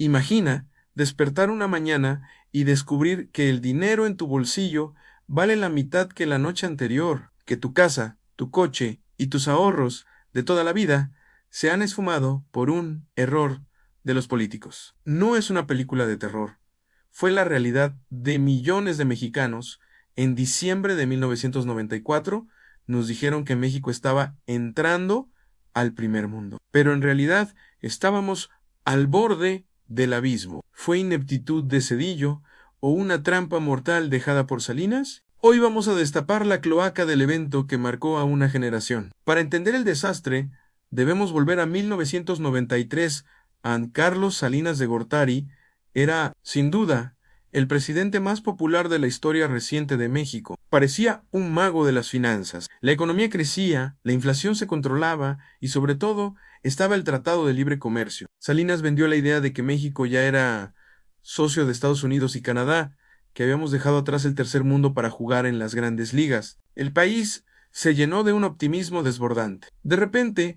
Imagina despertar una mañana y descubrir que el dinero en tu bolsillo vale la mitad que la noche anterior, que tu casa, tu coche y tus ahorros de toda la vida se han esfumado por un error de los políticos. No es una película de terror. Fue la realidad de millones de mexicanos. En diciembre de 1994 nos dijeron que México estaba entrando al primer mundo. Pero en realidad estábamos al borde del abismo. ¿Fue ineptitud de Zedillo o una trampa mortal dejada por Salinas? Hoy vamos a destapar la cloaca del evento que marcó a una generación. Para entender el desastre, debemos volver a 1993. Carlos Salinas de Gortari era, sin duda, el presidente más popular de la historia reciente de México. Parecía un mago de las finanzas. La economía crecía, la inflación se controlaba y, sobre todo, estaba el Tratado de Libre Comercio. Salinas vendió la idea de que México ya era socio de Estados Unidos y Canadá, que habíamos dejado atrás el tercer mundo para jugar en las grandes ligas. El país se llenó de un optimismo desbordante. De repente,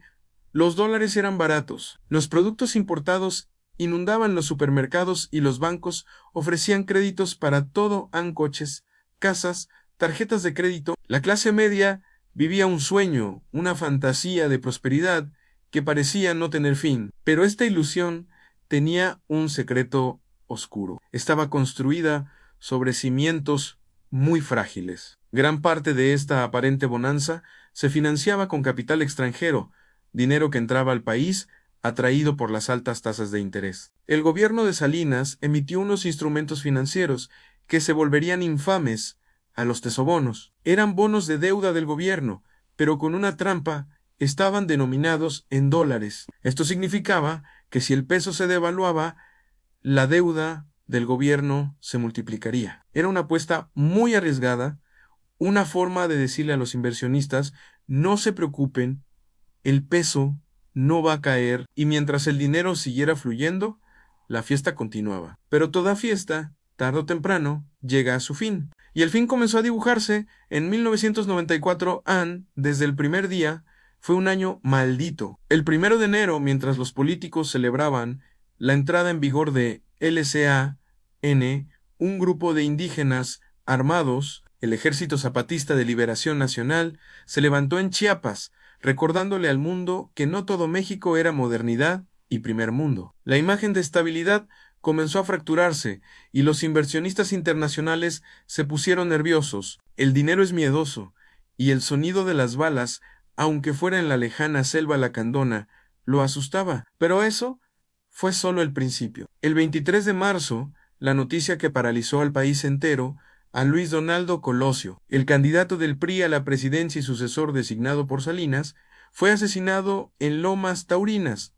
los dólares eran baratos, los productos importados inundaban los supermercados y los bancos ofrecían créditos para todo: coches, casas, tarjetas de crédito. La clase media vivía un sueño, una fantasía de prosperidad que parecía no tener fin. Pero esta ilusión tenía un secreto oscuro. Estaba construida sobre cimientos muy frágiles. Gran parte de esta aparente bonanza se financiaba con capital extranjero, dinero que entraba al país atraído por las altas tasas de interés. El gobierno de Salinas emitió unos instrumentos financieros que se volverían infames a los tesobonos. Eran bonos de deuda del gobierno, pero con una trampa: estaban denominados en dólares. Esto significaba que si el peso se devaluaba, la deuda del gobierno se multiplicaría. Era una apuesta muy arriesgada, una forma de decirle a los inversionistas: no se preocupen, el peso no va a caer, y mientras el dinero siguiera fluyendo, la fiesta continuaba. Pero toda fiesta, tarde o temprano, llega a su fin. Y el fin comenzó a dibujarse en 1994. Desde el primer día, fue un año maldito. El 1 de enero, mientras los políticos celebraban la entrada en vigor de LCAN, un grupo de indígenas armados, el Ejército Zapatista de Liberación Nacional, se levantó en Chiapas, recordándole al mundo que no todo México era modernidad y primer mundo. La imagen de estabilidad comenzó a fracturarse y los inversionistas internacionales se pusieron nerviosos. El dinero es miedoso y el sonido de las balas, aunque fuera en la lejana selva lacandona, lo asustaba. Pero eso fue solo el principio. El 23 de marzo, la noticia que paralizó al país entero: a Luis Donaldo Colosio, el candidato del PRI a la presidencia y sucesor designado por Salinas, fue asesinado en Lomas Taurinas,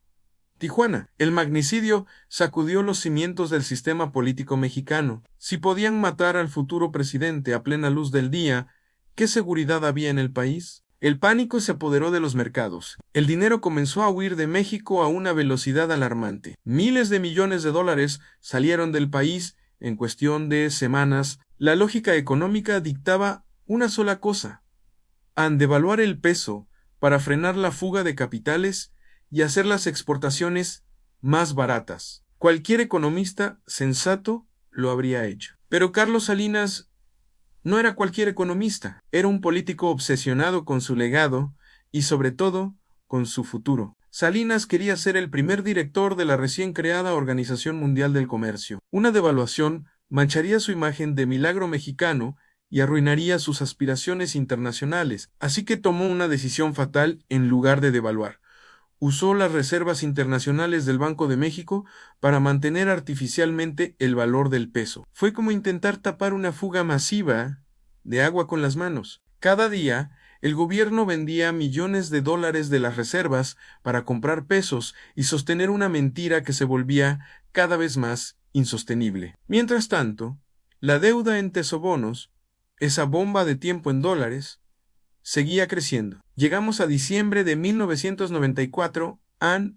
Tijuana. El magnicidio sacudió los cimientos del sistema político mexicano. Si podían matar al futuro presidente a plena luz del día, ¿qué seguridad había en el país? El pánico se apoderó de los mercados. El dinero comenzó a huir de México a una velocidad alarmante. Miles de millones de dólares salieron del país en cuestión de semanas. La lógica económica dictaba una sola cosa: devaluar el peso para frenar la fuga de capitales y hacer las exportaciones más baratas. Cualquier economista sensato lo habría hecho. Pero Carlos Salinas no era cualquier economista. Era un político obsesionado con su legado y, sobre todo, con su futuro. Salinas quería ser el primer director de la recién creada Organización Mundial del Comercio. Una devaluación mancharía su imagen de milagro mexicano y arruinaría sus aspiraciones internacionales. Así que tomó una decisión fatal. En lugar de devaluar, usó las reservas internacionales del Banco de México para mantener artificialmente el valor del peso. Fue como intentar tapar una fuga masiva de agua con las manos. Cada día, el gobierno vendía millones de dólares de las reservas para comprar pesos y sostener una mentira que se volvía cada vez más insostenible. Mientras tanto, la deuda en tesobonos, esa bomba de tiempo en dólares, seguía creciendo. Llegamos a diciembre de 1994.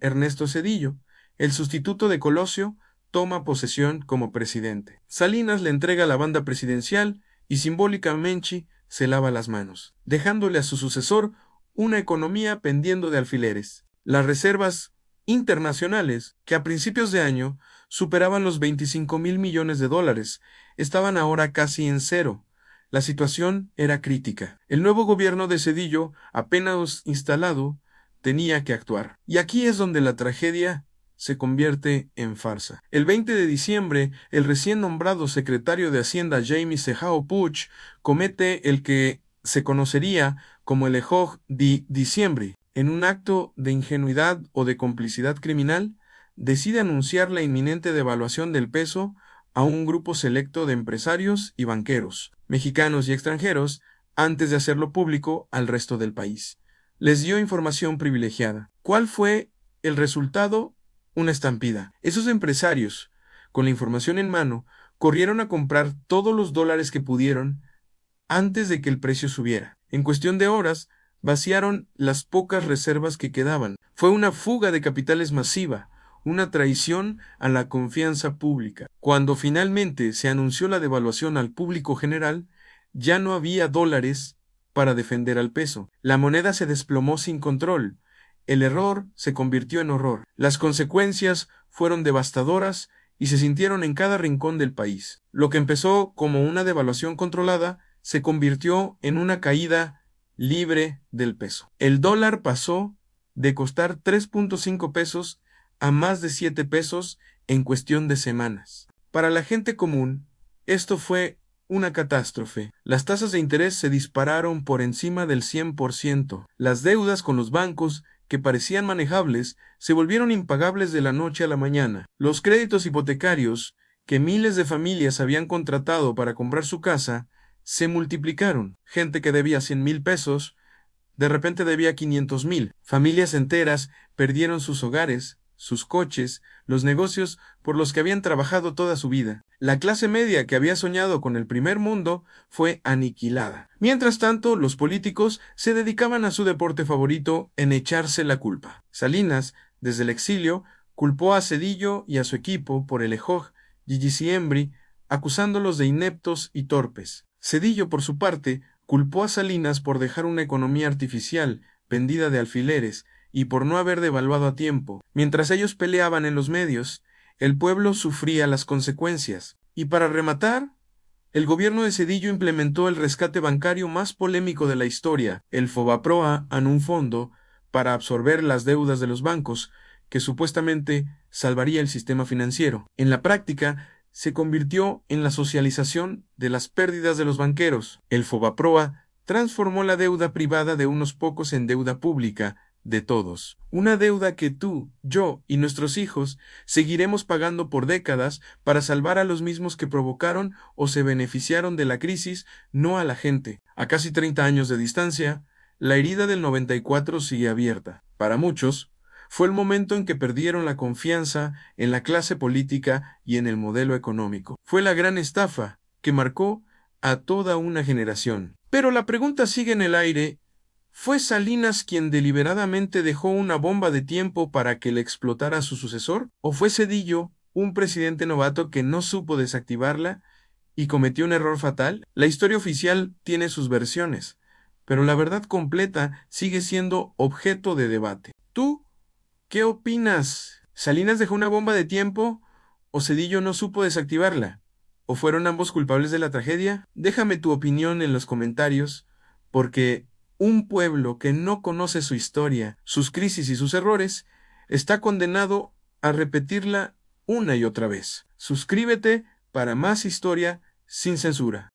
Ernesto Zedillo, el sustituto de Colosio, toma posesión como presidente. Salinas le entrega la banda presidencial y simbólicamente se lava las manos, dejándole a su sucesor una economía pendiendo de alfileres. Las reservas internacionales, que a principios de año superaban los 25,000 millones de dólares. Estaban ahora casi en cero. La situación era crítica. El nuevo gobierno de Zedillo, apenas instalado, tenía que actuar. Y aquí es donde la tragedia se convierte en farsa. El 20 de diciembre, el recién nombrado secretario de Hacienda Jaime Sejao Puig comete el que se conocería como el Ejoj de Diciembre. En un acto de ingenuidad o de complicidad criminal, decide anunciar la inminente devaluación del peso a un grupo selecto de empresarios y banqueros, mexicanos y extranjeros, antes de hacerlo público al resto del país. Les dio información privilegiada. ¿Cuál fue el resultado? Una estampida. Esos empresarios, con la información en mano, corrieron a comprar todos los dólares que pudieron antes de que el precio subiera. En cuestión de horas, vaciaron las pocas reservas que quedaban. Fue una fuga de capitales masiva, una traición a la confianza pública. Cuando finalmente se anunció la devaluación al público general, ya no había dólares para defender al peso. La moneda se desplomó sin control. El error se convirtió en horror. Las consecuencias fueron devastadoras y se sintieron en cada rincón del país. Lo que empezó como una devaluación controlada se convirtió en una caída libre del peso. El dólar pasó de costar 3.5 pesos a más de 7 pesos en cuestión de semanas. Para la gente común, esto fue una catástrofe. Las tasas de interés se dispararon por encima del 100%. Las deudas con los bancos, que parecían manejables, se volvieron impagables de la noche a la mañana. Los créditos hipotecarios, que miles de familias habían contratado para comprar su casa, se multiplicaron. Gente que debía 100,000 pesos, de repente debía 500,000. Familias enteras perdieron sus hogares, sus coches, los negocios por los que habían trabajado toda su vida. La clase media que había soñado con el primer mundo fue aniquilada. Mientras tanto, los políticos se dedicaban a su deporte favorito, en echarse la culpa. Salinas, desde el exilio, culpó a Zedillo y a su equipo por el Ejoj de Diciembre, acusándolos de ineptos y torpes. Zedillo, por su parte, culpó a Salinas por dejar una economía artificial, vendida de alfileres, y por no haber devaluado a tiempo. Mientras ellos peleaban en los medios, el pueblo sufría las consecuencias. Y para rematar, el gobierno de Zedillo implementó el rescate bancario más polémico de la historia, el Fobaproa, en un fondo para absorber las deudas de los bancos, que supuestamente salvaría el sistema financiero. En la práctica, se convirtió en la socialización de las pérdidas de los banqueros. El Fobaproa transformó la deuda privada de unos pocos en deuda pública de todos. Una deuda que tú, yo y nuestros hijos seguiremos pagando por décadas para salvar a los mismos que provocaron o se beneficiaron de la crisis, no a la gente. A casi 30 años de distancia, la herida del 94 sigue abierta. Para muchos, fue el momento en que perdieron la confianza en la clase política y en el modelo económico. Fue la gran estafa que marcó a toda una generación. Pero la pregunta sigue en el aire. ¿Fue Salinas quien deliberadamente dejó una bomba de tiempo para que le explotara a su sucesor? ¿O fue Zedillo, un presidente novato que no supo desactivarla y cometió un error fatal? La historia oficial tiene sus versiones, pero la verdad completa sigue siendo objeto de debate. ¿Tú qué opinas? ¿Salinas dejó una bomba de tiempo o Zedillo no supo desactivarla? ¿O fueron ambos culpables de la tragedia? Déjame tu opinión en los comentarios, porque un pueblo que no conoce su historia, sus crisis y sus errores, está condenado a repetirla una y otra vez. Suscríbete para más historia sin censura.